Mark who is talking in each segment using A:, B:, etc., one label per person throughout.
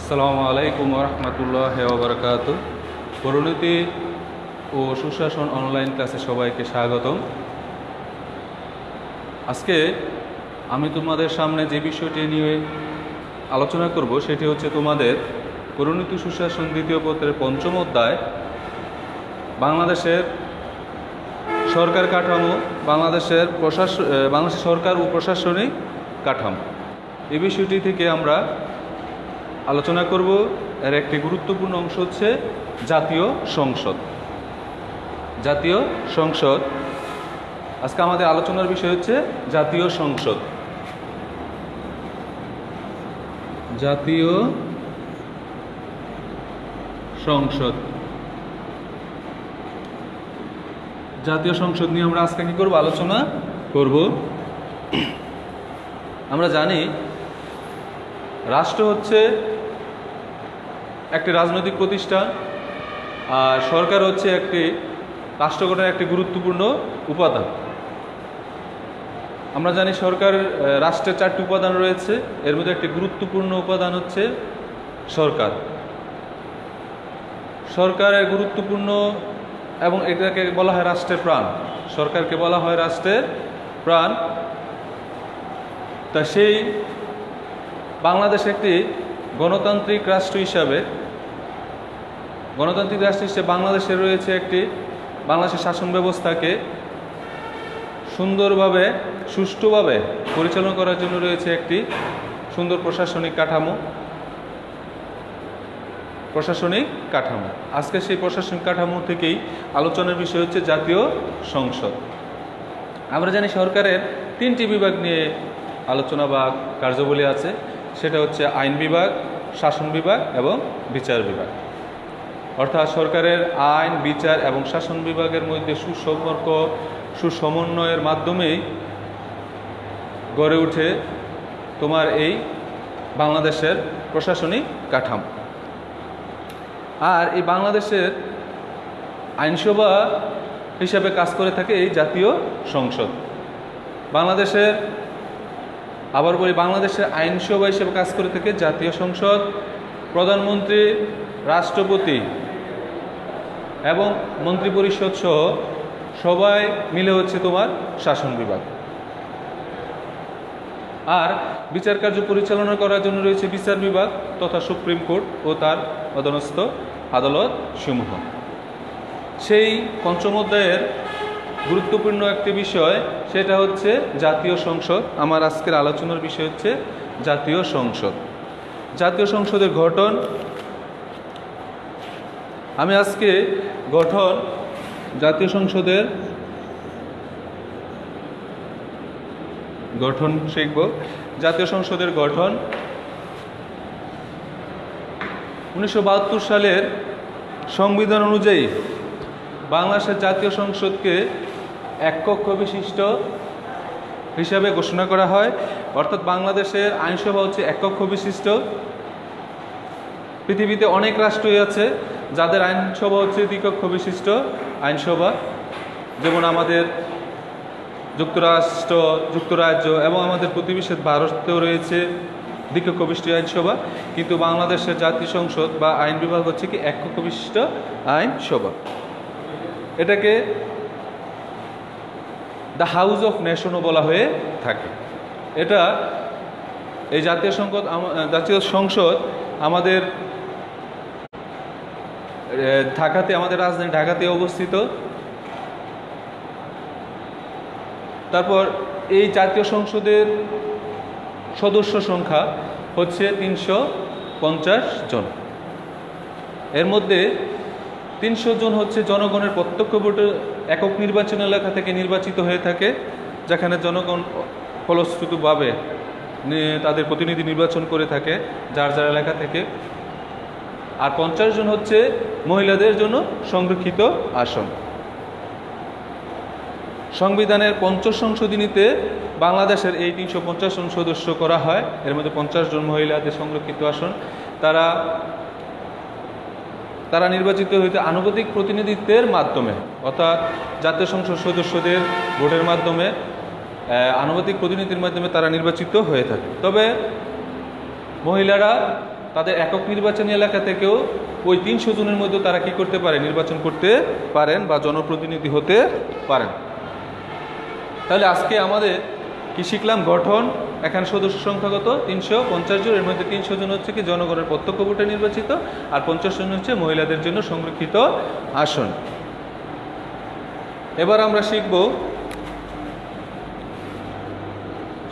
A: আসসালামু আলাইকুম রহমতুল্লাহি ওয়া বারাকাতুহু। পরিণতি ও সুশাসন অনলাইন ক্লাসে সবাইকে স্বাগতম। আজকে আমি তোমাদের সামনে যে বিষয়টি নিয়ে আলোচনা করব সেটি হচ্ছে তোমাদের পরিণতি সুশাসন দ্বিতীয় পত্রের পঞ্চম অধ্যায়, বাংলাদেশের সরকার কাঠামো, বাংলাদেশের সরকার ও প্রশাসনিক কাঠামো। এই বিষয়টি থেকে আমরা আলোচনা করব। এর একটি গুরুত্বপূর্ণ অংশ হচ্ছে জাতীয় সংসদ। জাতীয় সংসদ আজকে আমাদের আলোচনার বিষয় হচ্ছে জাতীয় সংসদ। জাতীয় সংসদ জাতীয় সংসদ নিয়ে আমরা আজকে কি করব, আলোচনা করব। আমরা জানি রাষ্ট্র হচ্ছে একটি রাজনৈতিক প্রতিষ্ঠান, আর সরকার হচ্ছে একটি রাষ্ট্র গঠনের একটি গুরুত্বপূর্ণ উপাদান। আমরা জানি রাষ্ট্রের 4টি উপাদান রয়েছে, এর মধ্যে একটি গুরুত্বপূর্ণ উপাদান হচ্ছে সরকার। সরকারের গুরুত্বপূর্ণ এবং এটাকে বলা হয় রাষ্ট্রের প্রাণ। সরকারকে বলা হয় রাষ্ট্রের প্রাণ। তা সেই বাংলাদেশ একটি গণতান্ত্রিক রাষ্ট্র হিসাবে বাংলাদেশে রয়েছে বাংলাদেশের শাসন ব্যবস্থাকে সুন্দরভাবে সুষ্ঠুভাবে পরিচালনা করার জন্য রয়েছে একটি সুন্দর প্রশাসনিক কাঠামো। আজকে সেই প্রশাসনিক কাঠামো থেকেই আলোচনার বিষয় হচ্ছে জাতীয় সংসদ। আমরা জানি সরকারের 3টি বিভাগ নিয়ে আলোচনা বা কার্যাবলী আছে, সেটা হচ্ছে আইন বিভাগ, শাসন বিভাগ এবং বিচার বিভাগ। অর্থাৎ সরকারের আইন, বিচার এবং শাসন বিভাগের মধ্যে সুসমন্বয়ের মাধ্যমেই গড়ে ওঠে তোমার এই বাংলাদেশের প্রশাসনিক কাঠামো। আর এই বাংলাদেশের আইনসভা হিসাবে কাজ করে থাকে এই জাতীয় সংসদ। বাংলাদেশের আইনসভা হিসেবে কাজ করে থাকে জাতীয় সংসদ। প্রধানমন্ত্রী, রাষ্ট্রপতি এবং মন্ত্রিপরিষদ সহ সবাই মিলে হচ্ছে তোমার শাসন বিভাগ। আর বিচার কার্য পরিচালনা করার জন্য রয়েছে বিচার বিভাগ তথা সুপ্রিম কোর্ট ও তার অধীনস্থ আদালত সমূহ। সেই পঞ্চম অধ্যায়ের গুরুত্বপূর্ণ একটি বিষয়, সেটা হচ্ছে জাতীয় সংসদ। আমার আজকের আলোচনার বিষয় হচ্ছে জাতীয় সংসদ। জাতীয় সংসদের গঠন। আমি আজকে জাতীয় সংসদের গঠন শিখব। জাতীয় সংসদের গঠন 1972 সালের সংবিধান অনুযায়ী বাংলাদেশের জাতীয় সংসদকে এক কক্ষ বিশিষ্ট হিসাবে ঘোষণা করা হয়। অর্থাৎ বাংলাদেশের আইনসভা হচ্ছে এক কক্ষ বিশিষ্ট। পৃথিবীতে অনেক রাষ্ট্রই আছে যাদের আইনসভা হচ্ছে দ্বিকক্ষ বিশিষ্ট আইনসভা, যেমন আমাদের যুক্তরাজ্য এবং আমাদের প্রতিবেশী ভারতেও রয়েছে দ্বিকক্ষ বিশিষ্ট আইনসভা। কিন্তু বাংলাদেশের জাতীয় সংসদ বা আইন বিভাগ হচ্ছে কি এক কক্ষ বিশিষ্ট আইনসভা। এটাকে দ্য হাউস অফ নেশনও বলা হয়ে থাকে। এই জাতীয় সংসদ আমাদের আমাদের রাজধানী ঢাকাতে অবস্থিত। তারপর এই জাতীয় সংসদের সদস্য সংখ্যা হচ্ছে 350 জন। এর মধ্যে 300 জন হচ্ছে জনগণের প্রত্যক্ষ ভোটে একক নির্বাচন এলাকা থেকে নির্বাচিত হয়ে থাকে, যেখানে জনগণ ফলশ্রুতভাবে তাদের প্রতিনিধি নির্বাচন করে থাকে যার এলাকা থেকে। আর 50 জন হচ্ছে মহিলাদের জন্য সংরক্ষিত আসন। সংবিধানের 5ম সংশোধনীতে বাংলাদেশের এই 350 জন সদস্য করা হয়। এর মধ্যে 50 জন মহিলাদের সংরক্ষিত আসন। তারা নির্বাচিত হইতে আনুপাতিক প্রতিনিধিত্বের মাধ্যমে, অর্থাৎ জাতীয় সংসদ সদস্যদের ভোটের মাধ্যমে আনুপাতিক প্রতিনিধির মাধ্যমে তারা নির্বাচিত হয়ে থাকে। তবে মহিলারা তাদের একক নির্বাচনী এলাকা থেকেও ওই 300 জনের মধ্যে তারা কি করতে পারে, নির্বাচন করতে পারেন বা জনপ্রতিনিধি হতে পারেন। তাহলে আজকে আমাদের কি শিখলাম? গঠন, এখানে সদস্য সংখ্যা কত? 350 জন। এর মধ্যে 300 জন হচ্ছে কি জনগণের প্রত্যক্ষ ভোটে নির্বাচিত, আর 50 জন হচ্ছে মহিলাদের জন্য সংরক্ষিত আসন। এবার আমরা শিখব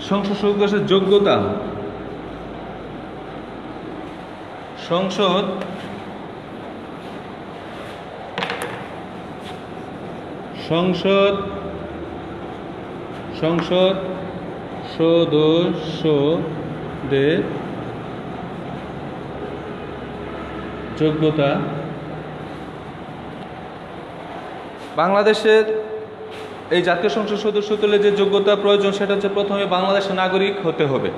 A: সংসদ সদস্যের যোগ্যতা। সংসদ সদস্যদের যোগ্যতা। বাংলাদেশের এই জাতীয় সংসদ সদস্য হলে যে যোগ্যতা প্রয়োজন সেটা হচ্ছে প্রথমে বাংলাদেশের নাগরিক হতে হবে।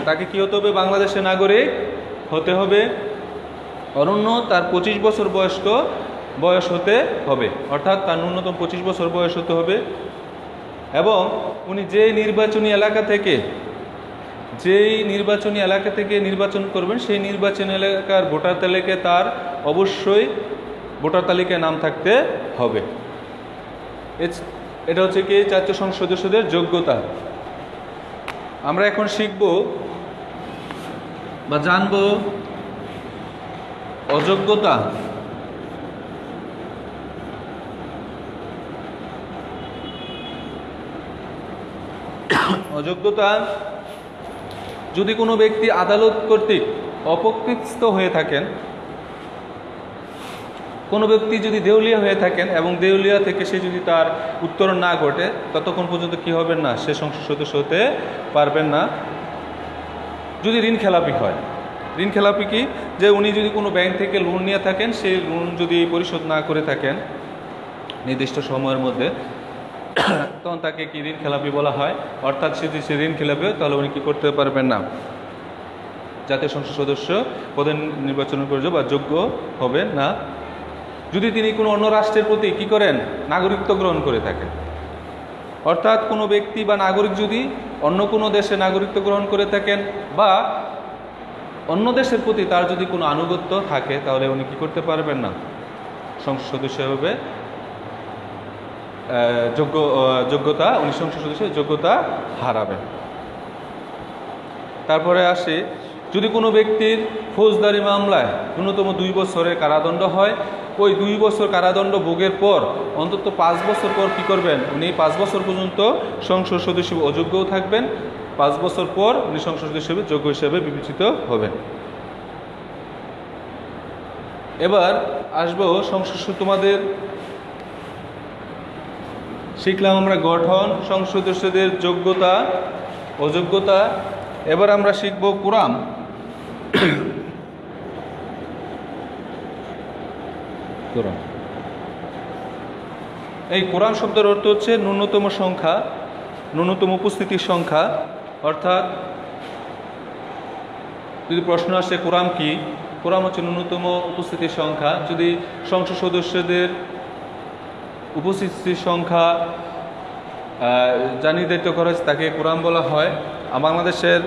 A: তাকে কি হতে হবে? বাংলাদেশের নাগরিক হতে হবে। অনন্য তার 25 বছর বয়স হতে হবে, অর্থাৎ তার ন্যূনতম 25 বছর বয়স হতে হবে। এবং উনি যেই নির্বাচনী এলাকা থেকে নির্বাচন করবেন সেই নির্বাচনী এলাকার ভোটার তালিকায় তার অবশ্যই ভোটার তালিকায় নাম থাকতে হবে। এটা হচ্ছে কি জাতীয় সংসদ সদস্যদের যোগ্যতা। আমরা এখন শিখব বা জানব অযোগ্যতা। অযোগ্যতা, যদি কোনো ব্যক্তি আদালত কর্তৃক অপকৃত হয়ে থাকেন, কোনো ব্যক্তি যদি দেউলিয়া হয়ে থাকেন এবং দেউলিয়া থেকে সে যদি তার উত্তরণ না ঘটে ততক্ষণ পর্যন্ত কি হবেন না, সে সংসদ সদস্য হতে পারবেন না। যদি ঋণ খেলাপি হয়, ঋণ খেলাপি কি, যে উনি যদি কোনো ব্যাংক থেকে লোন নিয়ে থাকেন, সেই লোন যদি পরিশোধ না করে থাকেন নির্দিষ্ট সময়ের মধ্যে, তখন তাকে কি ঋণ খেলাপি বলা হয়। অর্থাৎ সে যদি ঋণ খেলাপি হয় তাহলে উনি কি করতে পারবেন না, জাতীয় সংসদ সদস্য পদে নির্বাচন করে বা যোগ্য হবেন না। যদি তিনি কোনো অন্য রাষ্ট্রের প্রতি কি করেন, নাগরিকত্ব গ্রহণ করে থাকেন, অর্থাৎ কোনো ব্যক্তি বা নাগরিক যদি অন্য কোনো দেশে নাগরিকত্ব গ্রহণ করে থাকেন বা অন্য দেশের প্রতি তার যদি কোনো আনুগত্য থাকে, তাহলে উনি কি করতে পারবেন না, সংসদ সদস্য হিসেবে যোগ্যতা, উনি সংসদ সদস্যের যোগ্যতা হারাবেন। তারপরে আসে, যদি কোনো ব্যক্তির ফৌজদারি মামলায় ন্যূনতম 2 বছরের কারাদণ্ড হয়, ওই 2 বছর কারাদণ্ড ভোগের পর অন্তত 5 বছর পর কি করবেন, উনি 5 বছর পর্যন্ত সংসদ সদস্য অযোগ্যও থাকবেন। 5 বছর পর উনি সংসদ সদস্য হিসেবে যোগ্য হিসেবে বিবেচিত হবেন। এবার আসবো সংসদ, তোমাদের শিখলাম আমরা গঠন, সংসদ সদস্যদের যোগ্যতা, অযোগ্যতা। এবার আমরা শিখব কুরাম। এই কোরাম শব্দের অর্থ হচ্ছে ন্যূনতম সংখ্যা, ন্যূনতম উপস্থিতির সংখ্যা। অর্থাৎ যদি প্রশ্ন আসে কোরাম কি, কোরাম হচ্ছে ন্যূনতম উপস্থিতির সংখ্যা। যদি সংসদ সদস্যদের উপস্থিতির সংখ্যা যা নির্ধারিত করা হয়েছে তাকে কোরাম বলা হয়। বাংলাদেশের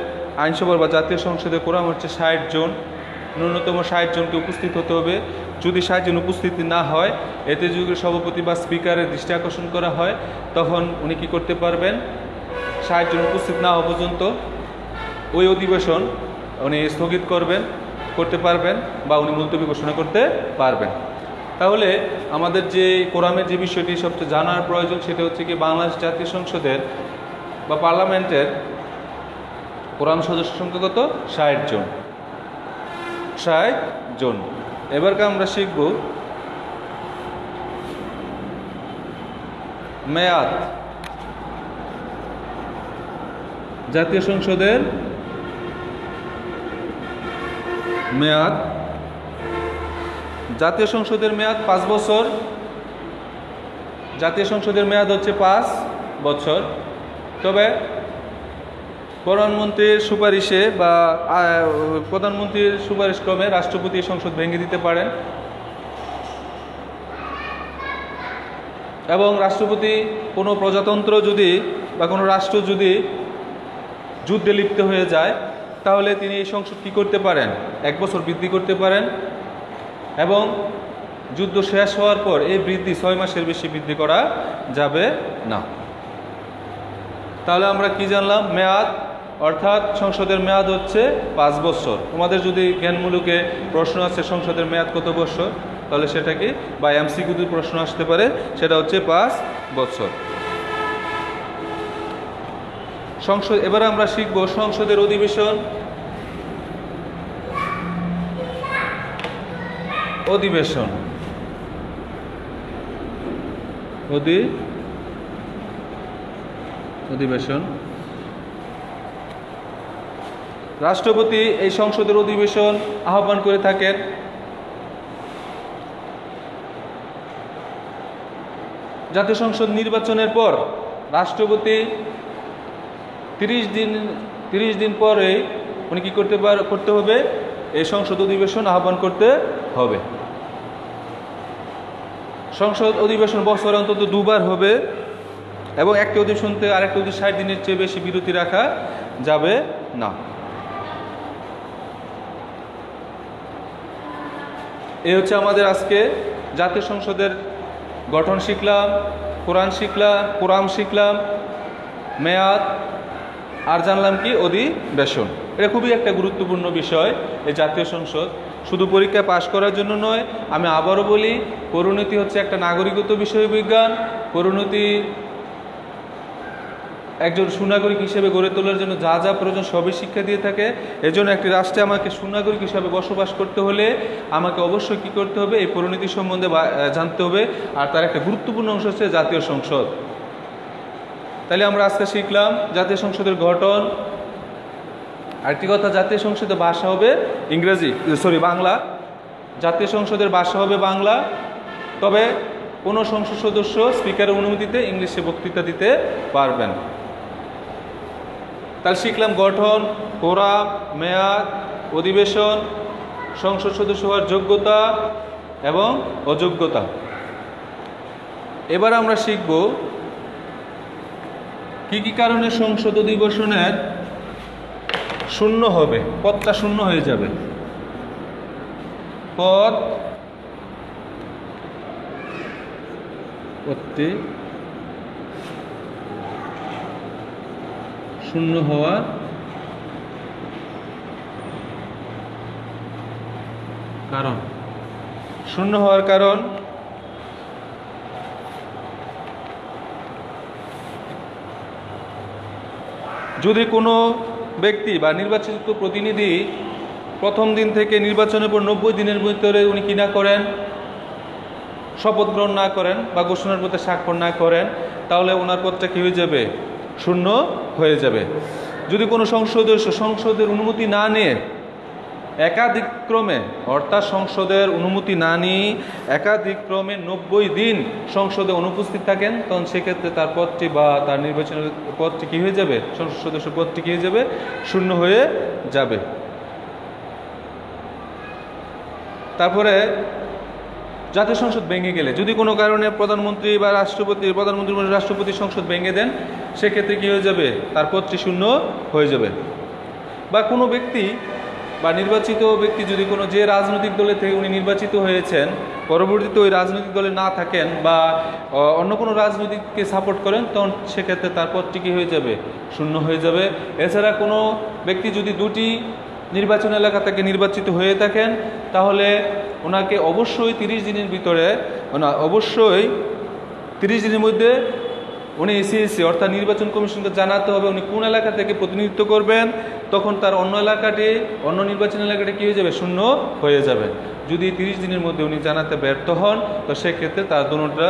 A: আইনসভা বা জাতীয় সংসদের কোরাম হচ্ছে 60 জন, ন্যূনতম 60 জনকে উপস্থিত হতে হবে। যদি 60 জন উপস্থিতি না হয়, এতে যদি সভাপতি বা স্পিকারের দৃষ্টি আকর্ষণ করা হয়, তখন উনি কি করতে পারবেন, 60 জন উপস্থিত না হওয়া পর্যন্ত ওই অধিবেশন উনি স্থগিত করতে পারবেন বা উনি মুলতবি ঘোষণা করতে পারবেন। তাহলে আমাদের যে কোরামের যে বিষয়টি সবচেয়ে জানার প্রয়োজন, সেটা হচ্ছে কি বাংলাদেশ জাতীয় সংসদের বা পার্লামেন্টের কোরাম সদস্য সংখ্যা কত? 60 জন। 60 জন। এবারকে আমরা শিখব মেয়াদ। জাতীয় সংসদের মেয়াদ, জাতীয় সংসদের মেয়াদ 5 বছর। জাতীয় সংসদের মেয়াদ হচ্ছে 5 বছর। তবে প্রধানমন্ত্রীর সুপারিশে বা প্রধানমন্ত্রীর সুপারিশ ক্রমে রাষ্ট্রপতি সংসদ ভেঙে দিতে পারেন এবং রাষ্ট্রপতি কোনো প্রজাতন্ত্র যদি বা কোনো রাষ্ট্র যদি যুদ্ধে লিপ্ত হয়ে যায়, তাহলে তিনি এই সংসদ কী করতে পারেন, 1 বছর বৃদ্ধি করতে পারেন, এবং যুদ্ধ শেষ হওয়ার পর এই বৃদ্ধি 6 মাসের বেশি বৃদ্ধি করা যাবে না। তাহলে আমরা কি জানলাম? মেয়াদ, অর্থাৎ সংসদের মেয়াদ হচ্ছে 5 বছর। তোমাদের যদি জ্ঞানমূলকে প্রশ্ন আছে সংসদের মেয়াদ কত বছর, তাহলে সেটা কি, বা এমসিকিউ প্রশ্ন আসতে পারে, সেটা হচ্ছে 5 বছর। সংসদ, এবার আমরা শিখব সংসদের অধিবেশন। অধিবেশন অধিবেশন রাষ্ট্রপতি এই সংসদের অধিবেশন আহ্বান করে থাকেন। জাতীয় সংসদ নির্বাচনের পর রাষ্ট্রপতি 30 দিন পরে উনি কি করতে হবে, এই সংসদ অধিবেশন আহ্বান করতে হবে। সংসদ অধিবেশন বছরে অন্তত 2 বার হবে, এবং একটি অধিবেশন থেকে আরেকটি অধিবেশন 60 দিনের চেয়ে বেশি বিরতি রাখা যাবে না। এই হচ্ছে আমাদের আজকে জাতীয় সংসদের গঠন শিখলাম, কোরআন শিখলাম, মেয়াদ, আর জানলাম কি, অধিবেশন। এটা খুবই একটা গুরুত্বপূর্ণ বিষয়। এই জাতীয় সংসদ শুধু পরীক্ষায় পাশ করার জন্য নয়, আমি আবারও বলি, পরিণতি হচ্ছে একটা নাগরিকত্ব বিষয় বিজ্ঞান। পরিণতি একজন সুনাগরিক হিসেবে গড়ে তোলার জন্য যা যা প্রয়োজন সবই শিক্ষা দিয়ে থাকে। এজন্য একটি রাষ্ট্রে আমাকে সুনাগরিক হিসাবে বসবাস করতে হলে আমাকে অবশ্যই কী করতে হবে, এই পরিণতি সম্বন্ধে জানতে হবে। আর তার একটা গুরুত্বপূর্ণ অংশ হচ্ছে জাতীয় সংসদ। তাহলে আমরা আজকে শিখলাম জাতীয় সংসদের গঠন। আরেকটি কথা, জাতীয় সংসদের ভাষা হবে বাংলা। জাতীয় সংসদের ভাষা হবে বাংলা, তবে কোনো সংসদ সদস্য স্পিকারের অনুমতিতে ইংলিশে বক্তৃতা দিতে পারবেন। তাহলে শিখলাম গঠন, কোরআন, মেয়াদ, অধিবেশন, সংসদ সদস্য হওয়ার যোগ্যতা এবং অযোগ্যতা। এবার আমরা শিখব কি কি কারণে সংসদ অধিবেশনের শূন্য হবে, পদটা শূন্য হয়ে যাবে। পদটি শূন্য হওয়ার কারণ যদি কোনো ব্যক্তি বা নির্বাচিত প্রতিনিধি প্রথম দিন থেকে নির্বাচনের পর 90 দিনের ভিতরে উনি কি না করেন, শপথ গ্রহণ না করেন বা ঘোষণার পত্রে স্বাক্ষর না করেন, তাহলে ওনার পদটা কি হয়ে যাবে, শূন্য হয়ে যাবে। যদি কোনো সংসদের অনুমতি না নিয়ে একাধিক্রমে, অর্থাৎ সংসদের অনুমতি না নিয়ে একাধিক্রমে 90 দিন সংসদে অনুপস্থিত থাকেন, তখন সেক্ষেত্রে তার পদটি বা তার নির্বাচনের পদটি কী হয়ে যাবে, সংসদ সদস্য পদটি কী হয়ে যাবে, শূন্য হয়ে যাবে। তারপরে জাতীয় সংসদ ভেঙে গেলে, যদি কোনো কারণে প্রধানমন্ত্রী রাষ্ট্রপতি সংসদ ভেঙে দেন, সেক্ষেত্রে কী হয়ে যাবে, তার পদটি শূন্য হয়ে যাবে। বা কোনো ব্যক্তি বা নির্বাচিত ব্যক্তি যদি কোনো যে রাজনৈতিক দলে থেকে উনি নির্বাচিত হয়েছেন, পরবর্তীতে ওই রাজনৈতিক দলে না থাকেন বা অন্য কোনো রাজনৈতিককে সাপোর্ট করেন, তখন সেক্ষেত্রে তার পদটি কী হয়ে যাবে, শূন্য হয়ে যাবে। এছাড়া কোনো ব্যক্তি যদি 2টি নির্বাচন এলাকা থেকে নির্বাচিত হয়ে থাকেন, তাহলে ওনাকে অবশ্যই 30 দিনের ভিতরে, অবশ্যই 30 দিনের মধ্যে উনি ইসিএসি অর্থাৎ নির্বাচন কমিশনকে জানাতে হবে উনি কোন এলাকা থেকে প্রতিনিধিত্ব করবেন। তখন তার অন্য নির্বাচন এলাকাটি কী হয়ে যাবে, শূন্য হয়ে যাবে। যদি 30 দিনের মধ্যে উনি জানাতে ব্যর্থ হন, তো সেক্ষেত্রে তার দুটোটা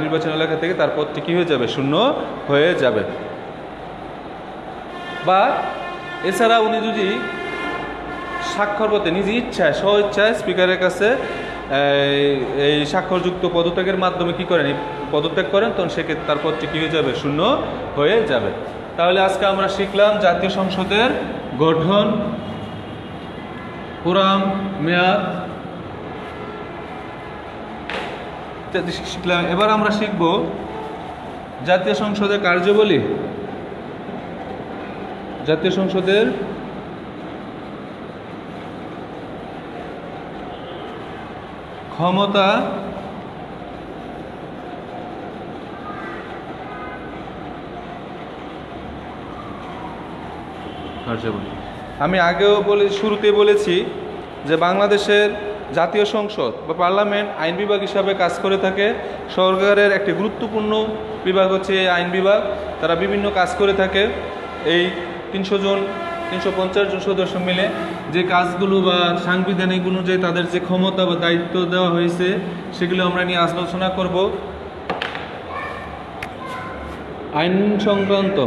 A: নির্বাচন এলাকা থেকে তার পদটি কী হয়ে যাবে, শূন্য হয়ে যাবে। বা এছাড়া উনি যদি স্বাক্ষরপত্রে নিজ ইচ্ছায় স্বইচ্ছায় স্পিকারের কাছে এই স্বাক্ষরযুক্ত পদত্যাগের মাধ্যমে কি করেন, পদত্যাগ করেন, তখন সেক্ষেত্রে তার পদটি কী হয়ে যাবে, শূন্য হয়ে যাবে। তাহলে আজকে আমরা শিখলাম জাতীয় সংসদের গঠন, কোরাম, মেয়াদ শিখলাম। এবার আমরা শিখব জাতীয় সংসদের কার্যাবলী। জাতীয় সংসদের ক্ষমতা কার্যাবলী। আমি আগেও শুরুতে বলেছি যে বাংলাদেশের জাতীয় সংসদ বা পার্লামেন্ট আইন বিভাগ হিসাবে কাজ করে থাকে। সরকারের একটি গুরুত্বপূর্ণ বিভাগ হচ্ছে এই আইন বিভাগ। তারা বিভিন্ন কাজ করে থাকে। এই 350 জন সদস্য মিলে যে কাজগুলো বা সাংবিধানিক অনুযায়ী তাদের যে ক্ষমতা বা দায়িত্ব দেওয়া হয়েছে সেগুলো আমরা নিয়ে আলোচনা করব। আইন সংক্রান্ত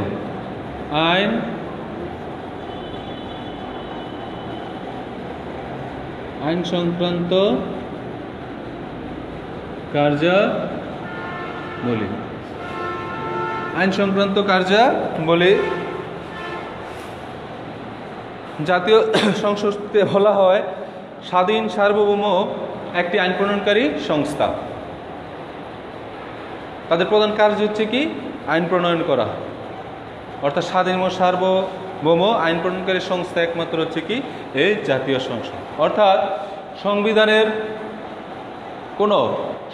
A: কার্যাবলী। জাতীয় সংসদকে বলা হয় স্বাধীন সার্বভৌম একটি আইন প্রণয়নকারী সংস্থা। তাদের প্রধান কাজ হচ্ছে কি? আইন প্রণয়ন করা। অর্থাৎ স্বাধীন ও সার্বভৌম আইন প্রণয়নকারী সংস্থা একমাত্র হচ্ছে কি এই জাতীয় সংসদ। অর্থাৎ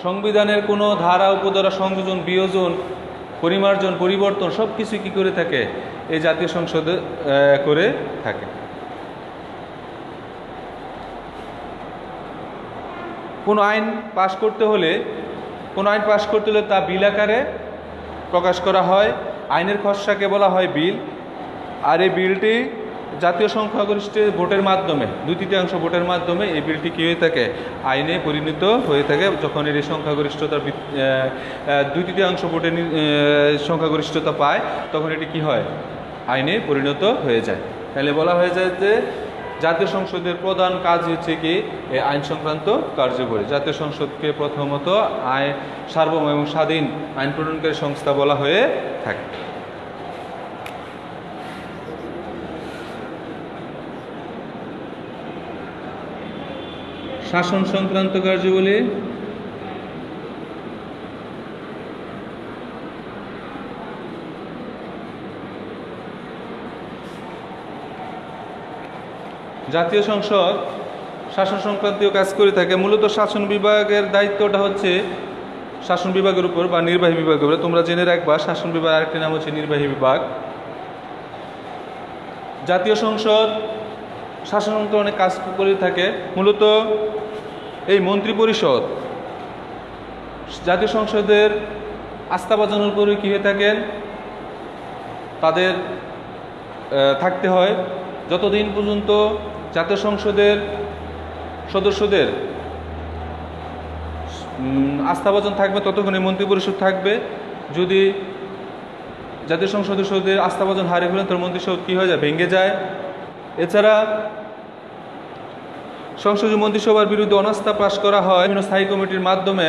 A: সংবিধানের কোনো ধারা উপধারা সংযোজন, বিয়োজন, পরিমার্জন, পরিবর্তন সব কিছু কি করে থাকে? এই জাতীয় সংসদে করে থাকে। কোনো আইন পাশ করতে হলে তা বিল আকারে প্রকাশ করা হয়। আইনের খসড়াকে বলা হয় বিল। আর এই বিলটি জাতীয় সংখ্যাগরিষ্ঠের ভোটের মাধ্যমে, 2/3 ভোটের মাধ্যমে এই বিলটি কী হয়ে থাকে? আইনে পরিণত হয়ে থাকে। যখন এর সংখ্যাগরিষ্ঠতার 2/3 ভোটের সংখ্যাগরিষ্ঠতা পায় তখন এটি কি হয়? আইনে পরিণত হয়ে যায়। তাহলে বলা হয়ে যায় যে জাতীয় সংসদের প্রধান কাজ হচ্ছে কি এই আইন সংক্রান্ত কার্যকরী। জাতীয় সংসদকে প্রথমত সার্বভৌম এবং স্বাধীন আইন প্রণয়নকারী সংস্থা বলা হয়ে থাকে। শাসন সংক্রান্ত কার্যাবলী। জাতীয় সংসদ শাসন সংক্রান্তীয় কাজ করে থাকে। মূলত শাসন বিভাগের দায়িত্বটা হচ্ছে শাসন বিভাগের উপর বা নির্বাহী বিভাগের উপর। তোমরা জেনে রাখবা শাসন বিভাগ আরেকটি নাম হচ্ছে নির্বাহী বিভাগ। জাতীয় সংসদ শাসন অনেক কাজ করে থাকে। মূলত এই মন্ত্রী পরিষদ জাতীয় সংসদের আস্থাভাজনের উপরে কী হয়ে থাকেন? তাদের থাকতে হয়। যতদিন পর্যন্ত জাতীয় সংসদের সদস্যদের আস্থাভাজন থাকবে ততক্ষণে মন্ত্রী পরিষদ থাকবে। যদি জাতীয় সংসদের সদস্যদের আস্থাভাজন হারিয়ে ফেলেন তার মন্ত্রিসভা কী হয়ে যায়? ভেঙে যায়। এছাড়া সংসদীয় মন্ত্রিসভার বিরুদ্ধে অনাস্থা পাশ করা হয় বিভিন্ন স্থায়ী কমিটির মাধ্যমে।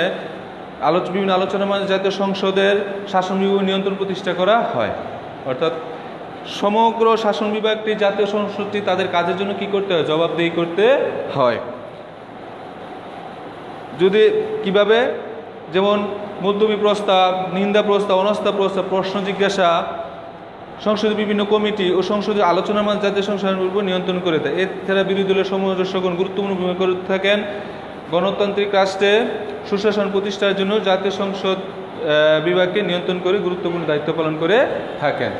A: বিভিন্ন আলোচনার মাধ্যমে জাতীয় সংসদের শাসন বিভাগ নিয়ন্ত্রণ প্রতিষ্ঠা করা হয়। অর্থাৎ সমগ্র শাসন বিভাগটি জাতীয় সংসদটি তাদের কাজের জন্য কি করতে হয়? জবাবদিহি করতে হয়। যদি কিভাবে? যেমন মুলতবি প্রস্তাব, নিন্দা প্রস্তাব, অনাস্থা প্রস্তাব, প্রশ্ন জিজ্ঞাসা, সংসদের বিভিন্ন কমিটি ও সংসদের আলোচনার মাধ্যমে জাতীয় সংসদের উপর নিয়ন্ত্রণ করে দেয়। এছাড়া বিরোধী দলের সদস্যগণ গুরুত্বপূর্ণ ভূমিকা করে থাকেন। গণতান্ত্রিক রাষ্ট্রে সুশাসন প্রতিষ্ঠার জন্য জাতীয় সংসদ বিভাগকে নিয়ন্ত্রণ করে গুরুত্বপূর্ণ দায়িত্ব পালন করে থাকেন।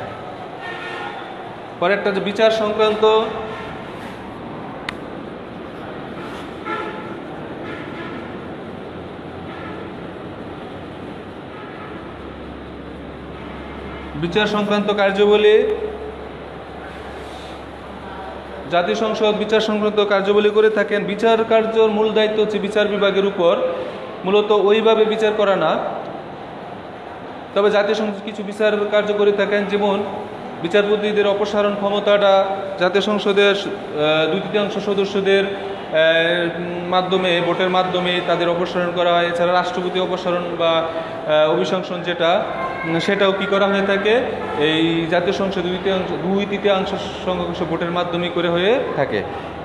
A: পরে একটা যে বিচার সংক্রান্ত কার্যাবলী। জাতীয় সংসদ বিচার সংক্রান্ত কার্যাবলী করে থাকেন। বিচার কার্যর মূল দায়িত্ব হচ্ছে বিচার বিভাগের উপর। মূলত ওইভাবে বিচার করা না, তবে জাতীয় সংসদ কিছু বিচার কার্য করে থাকেন। যেমন বিচারপতিদের অপসারণ ক্ষমতাটা জাতীয় সংসদের 2/3 সদস্যদের মাধ্যমে, ভোটের মাধ্যমে তাদের অপসারণ করা হয়। এছাড়া রাষ্ট্রপতি অপসারণ বা অভিশংসন সেটাও কি করা হয়ে থাকে? এই জাতীয় সংসদ 2/3 সংখ্যাগরিষ্ঠ ভোটের মাধ্যমে করে হয়ে থাকে।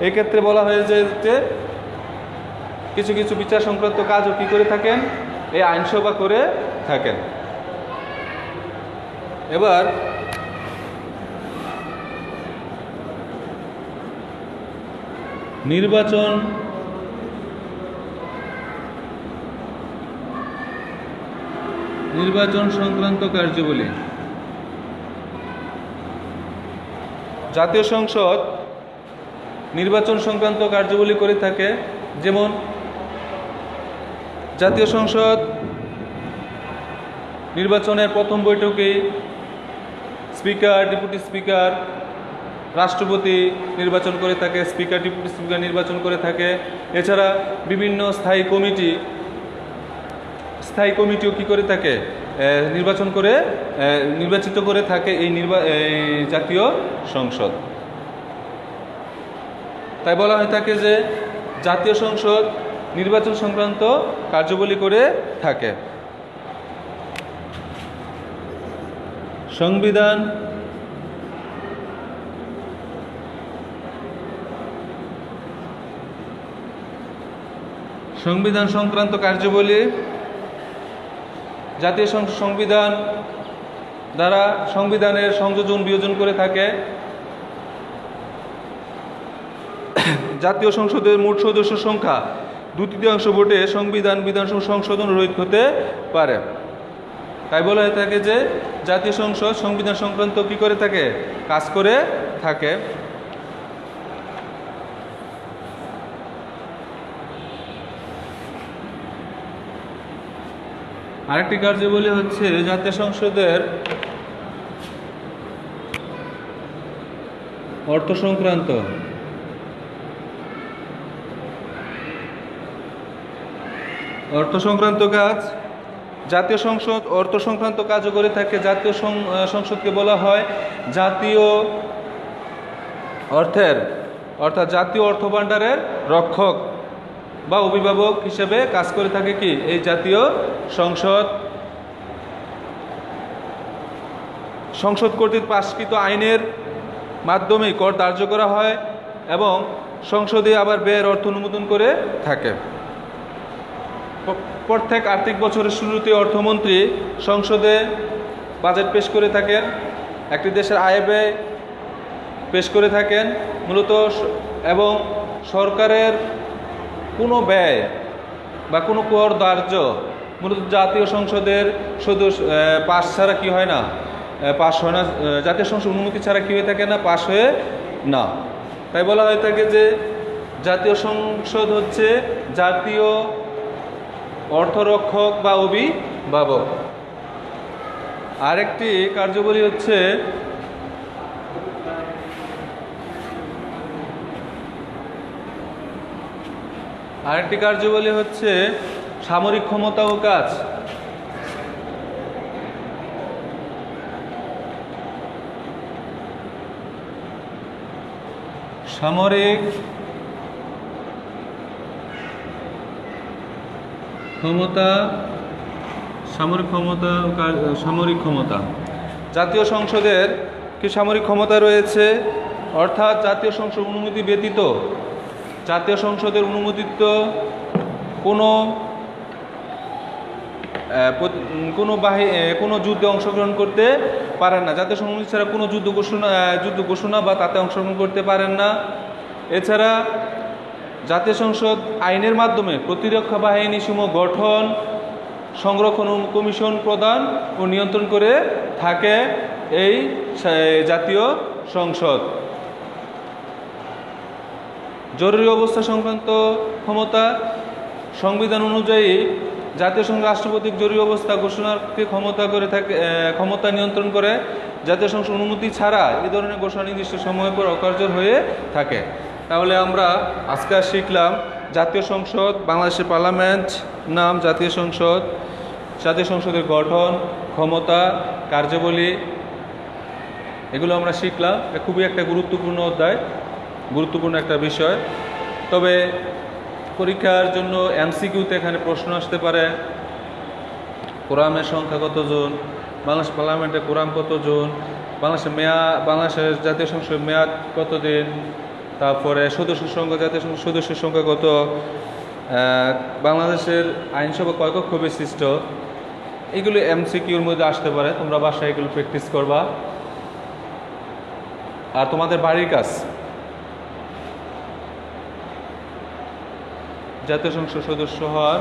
A: এক্ষেত্রে বলা হয়ে যায় যে কিছু কিছু বিচার সংক্রান্ত কাজও কি করে থাকেন? এই আইনসভা করে থাকেন। এবার নির্বাচন নির্বাচন সংক্রান্ত কার্যাবলী। জাতীয় সংসদ নির্বাচন সংক্রান্ত কার্যাবলী করে থাকে, যেমন জাতীয় সংসদ নির্বাচনের প্রথম বৈঠকে স্পিকার, ডেপুটি স্পিকার, রাষ্ট্রপতি নির্বাচন করে থাকে, স্পিকার, ডেপুটি স্পিকার নির্বাচন করে থাকে। এছাড়া বিভিন্ন স্থায়ী কমিটিও কি করে থাকে, নির্বাচিত করে থাকে এই জাতীয় সংসদ। তাই বলা হয়ে থাকে যে জাতীয় সংসদ নির্বাচন সংক্রান্ত কার্যাবলী করে থাকে। সংবিধান সংক্রান্ত কার্যাবলী। জাতীয় সংবিধান দ্বারা সংবিধানের সংযোজন বিয়োজন করে থাকে। জাতীয় সংসদের মোট সদস্য সংখ্যা 2/3 ভোটে বিধানসভা সংশোধন রোধ হতে পারে। তাই বলা হয়ে থাকে যে জাতীয় সংসদ সংবিধান সংক্রান্ত কি করে থাকে, কাজ করে থাকে। আরেকটি কার্যাবলী হচ্ছে জাতীয় সংসদের অর্থ সংক্রান্ত। কাজ। জাতীয় সংসদ অর্থ সংক্রান্ত কাজও করে থাকে। জাতীয় সংসদকে বলা হয় জাতীয় অর্থের অর্থাৎ জাতীয় অর্থ ভাণ্ডারের রক্ষক বা অভিভাবক হিসেবে কাজ করে থাকে কি এই জাতীয় সংসদ। সংসদ কর্তৃক পাশকৃত আইনের মাধ্যমে কর ধার্য করা হয় এবং সংসদে আবার ব্যয়ের অর্থ অনুমোদন করে থাকে। প্রত্যেক আর্থিক বছরের শুরুতে অর্থমন্ত্রী সংসদে বাজেট পেশ করে থাকেন, একটি দেশের আয় ব্যয় পেশ করে থাকেন মূলত, এবং সরকারের কোনো ব্যয় বা কোনো কর ধার্য মূলত জাতীয় সংসদের পাশ ছাড়া কি হয় না, জাতীয় সংসদ অনুমতি ছাড়া কি হয়ে থাকে না, পাশ হয়ে না। তাই বলা হয়ে থাকে যে জাতীয় সংসদ হচ্ছে জাতীয় অর্থরক্ষক বা অভিভাবক। আরেকটি কার্যাবলী হচ্ছে সামরিক ক্ষমতা ও কাজ। সামরিক ক্ষমতা। জাতীয় সংসদের কি সামরিক ক্ষমতা রয়েছে, অর্থাৎ জাতীয় সংসদ অনুমতি ব্যতীত জাতীয় সংসদের অনুমোদিত কোনো যুদ্ধে অংশগ্রহণ করতে পারেন না। জাতীয় সংসদ ছাড়া কোনো যুদ্ধ ঘোষণা বা তাতে অংশগ্রহণ করতে পারেন না। এছাড়া জাতীয় সংসদ আইনের মাধ্যমে প্রতিরক্ষা বাহিনী সমূহ গঠন, সংরক্ষণ ও কমিশন প্রদান ও নিয়ন্ত্রণ করে থাকে এই জাতীয় সংসদ। জরুরি অবস্থা সংক্রান্ত ক্ষমতা। সংবিধান অনুযায়ী জাতীয় সংসদ রাষ্ট্রপতি জরুরি অবস্থা ঘোষণার ক্ষমতা নিয়ন্ত্রণ করে। জাতীয় সংসদ অনুমতি ছাড়া এই ধরনের ঘোষণা নির্দিষ্ট সময়ের পর অকার্যকর হয়ে থাকে। তাহলে আমরা আজকে শিখলাম জাতীয় সংসদ, বাংলাদেশের পার্লামেন্ট নাম জাতীয় সংসদ, জাতীয় সংসদের গঠন, ক্ষমতা, কার্যাবলী, এগুলো আমরা শিখলাম। খুবই একটা গুরুত্বপূর্ণ অধ্যায়, গুরুত্বপূর্ণ একটা বিষয়। তবে পরীক্ষার জন্য এমসিকিউতে এখানে প্রশ্ন আসতে পারে, কোরামের সংখ্যা কতজন, বাংলাদেশ পার্লামেন্টে কোরাম কতজন, বাংলাদেশের জাতীয় সংসদের মেয়াদ কতদিন, তারপরে সদস্য সংখ্যা, জাতীয় সংসদ সদস্যের সংখ্যা কত, বাংলাদেশের আইনসভা কয় কক্ষ বিশিষ্ট, এগুলো এমসিকিউর মধ্যে আসতে পারে। তোমরা বাসায় এগুলো প্র্যাকটিস করবা। আর তোমাদের বাড়ির কাজ জাতীয় সংসদ সদস্য হওয়ার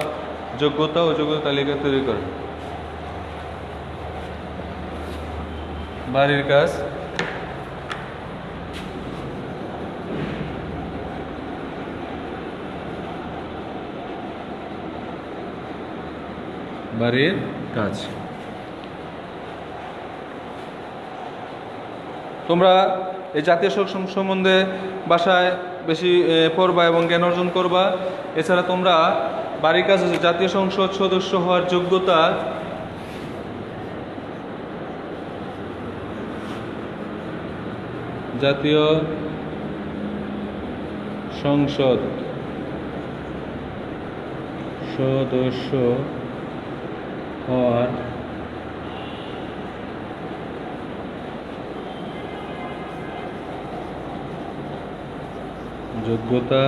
A: যোগ্যতা ও যোগ্যতা তালিকা তৈরি করে। বাড়ির কাজ, বাড়ির কাজ। তোমরা এই জাতীয় সংসদ সম্বন্ধে বাসায় বেশি পড়বা এবং জ্ঞান অর্জন করবা। এছাড়া তোমরা বাড়ির কাজে জাতীয় সংসদ সদস্য হওয়ার যোগ্যতা জাতীয় সংসদ সদস্য হওয়ার যোগ্যতা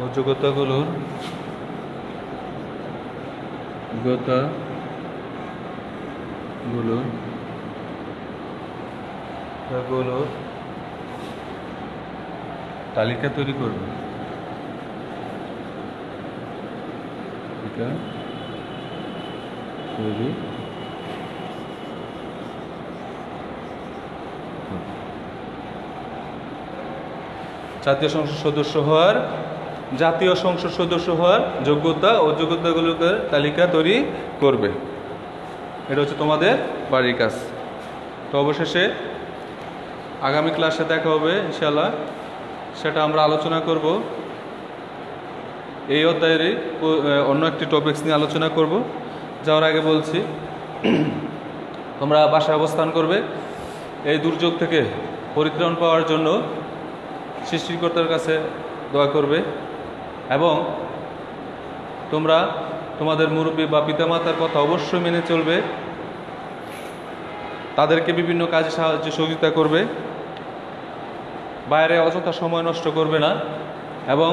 A: ও যোগ্যতাগুলোর তালিকা তৈরি করবে। জাতীয় সংসদ সদস্য হওয়ার যোগ্যতা ও যোগ্যতাগুলোর তালিকা তৈরি করবে। এটা হচ্ছে তোমাদের বাড়ির কাজ। তো অবশেষে আগামী ক্লাসে দেখা হবে ইনশাআল্লাহ, সেটা আমরা আলোচনা করব। এই অধ্যায়ের অন্য একটি টপিকস নিয়ে আলোচনা করব। যাওয়ার আগে বলছি, তোমরা বাসায় অবস্থান করবে, এই দুর্যোগ থেকে পরিত্রাণ পাওয়ার জন্য সৃষ্টিকর্তার কাছে দোয়া করবে এবং তোমরা তোমাদের মুরব্বী বা পিতামাতার কথা অবশ্যই মেনে চলবে। তাদেরকে বিভিন্ন কাজে সাহায্য সহযোগিতা করবে, বাইরে অযথা সময় নষ্ট করবে না এবং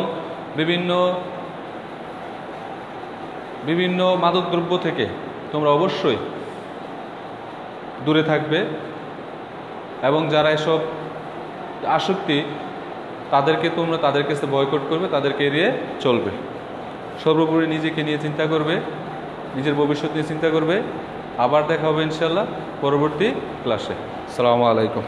A: বিভিন্ন মাদকদ্রব্য থেকে তোমরা অবশ্যই দূরে থাকবে এবং যারা এসব আসক্তি তাদের কাছে বয়কট করবে, তাদেরকে এড়িয়ে চলবে। সর্বোপরি নিজেকে নিয়ে চিন্তা করবে, নিজের ভবিষ্যৎ নিয়ে চিন্তা করবে। আবার দেখা হবে ইনশাআল্লাহ পরবর্তী ক্লাসে। আসসালামু আলাইকুম।